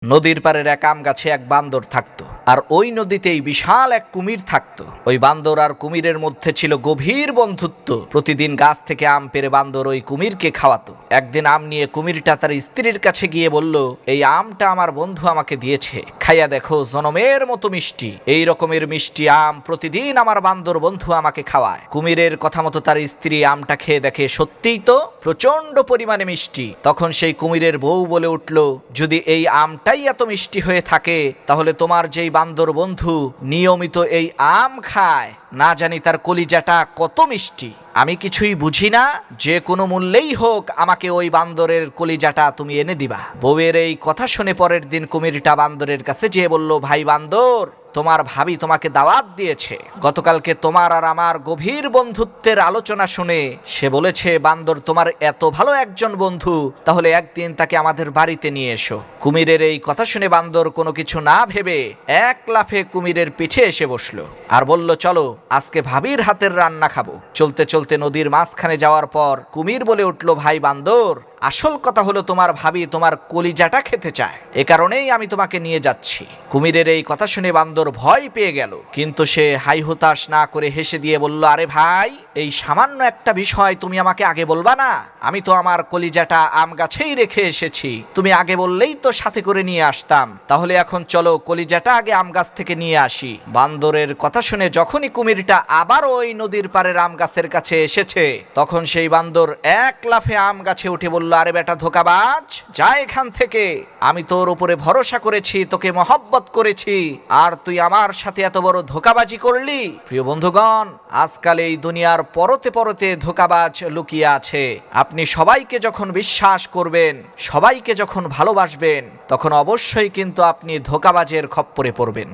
নদীর পাড়ের এক আম গাছে এক বান্দর থাকতো, আর ওই নদীতেই বিশাল এক কুমির থাকতো। ওই বান্দর আর কুমিরের মধ্যে ছিল গভীর বন্ধুত্ব। প্রতিদিন গাছ থেকে আম পেড়ে বান্দর ওই কুমিরকে খাওয়াতো। একদিন আম নিয়ে কুমিরটা তার স্ত্রীর কাছে গিয়ে বলল, এই আমটা আমার বন্ধু আমাকে দিয়েছে, খাইয়া দেখো, জনমের মতো মিষ্টি। এই রকমের মিষ্টি আম প্রতিদিন আমার বান্দর বন্ধু আমাকে খাওয়ায়। কুমিরের কথা মতো তার স্ত্রী আমটা খেয়ে দেখে সত্যিই তো প্রচন্ড পরিমাণে মিষ্টি। তখন সেই কুমিরের বউ বলে উঠল, যদি এই আমটাই এত মিষ্টি হয়ে থাকে, তাহলে তোমার যেই বান্দর বন্ধু নিয়মিত এই আম খায়, না জানি তার কলিজাটা কত মিষ্টি। আমি কিছুই বুঝি না, যে কোনো মূল্যেই হোক আমাকে ওই বান্দরের কলিজাটা তুমি এনে দিবা। বউয়ের এই কথা শুনে পরের দিন কুমিরটা বান্দরের কাছে যেয়ে বলল, ভাই বান্দর, তোমার ভাবি তোমাকে দাওয়াত দিয়েছে। গতকালকে তোমার আর আমার গভীর বন্ধুত্বের আলোচনা শুনে সে বলেছে, বান্দর তোমার এত ভালো একজন বন্ধু, তাহলে একদিন তাকে আমাদের বাড়িতে নিয়ে এসো। কুমিরের এই কথা শুনে বান্দর কোনো কিছু না ভেবে এক লাফে কুমিরের পিঠে এসে বসলো আর বলল, চলো আজকে ভাবির হাতের রান্না খাবো। চলতে চলতে নদীর মাঝখানে যাওয়ার পর কুমির বলে উঠল, ভাই বান্দর, আসল কথা হলো তোমার ভাবি তোমার কলিজাটা খেতে চায়, এ কারণেই আমি তোমাকে নিয়ে যাচ্ছি। কুমিরের এই কথা শুনে বান্দর ভয় পেয়ে গেল, কিন্তু সে হাই হুতাশ না করে হেসে দিয়ে বলল, আরে ভাই, এই সামান্য একটা বিষয় তুমি আমাকে আগে বলবা না? আমি তো আমার কলিজাটা আম গাছেই রেখে এসেছি, তুমি আগে বললেই তো সাথে করে নিয়ে আসতাম। তাহলে এখন চলো কলিজাটা আগে আম গাছ থেকে নিয়ে আসি। বান্দরের কথা শুনে যখনই কুমিরটা আবার ওই নদীর পাড়ের আম গাছের কাছে এসেছে, তখন সেই বান্দর এক লাফে আম গাছে উঠে বলল, আরে বেটা ধোঁকাবাজ, যা এখান থেকে। আমি তোর উপরে ভরসা করেছি, তোকে মহব্বত করেছি, আর তুই আমার সাথে এত বড় ধোঁকাবাজি করলি। প্রিয় বন্ধুগণ, আজকাল এই দুনিয়ার পরতে পরতে ধোঁকাবাজ লুকিয়ে আছে। আপনি সবাইকে যখন বিশ্বাস করবেন, সবাইকে যখন ভালোবাসবেন, তখন অবশ্যই কিন্তু আপনি ধোঁকাবাজের খপ্পরে পড়বেন।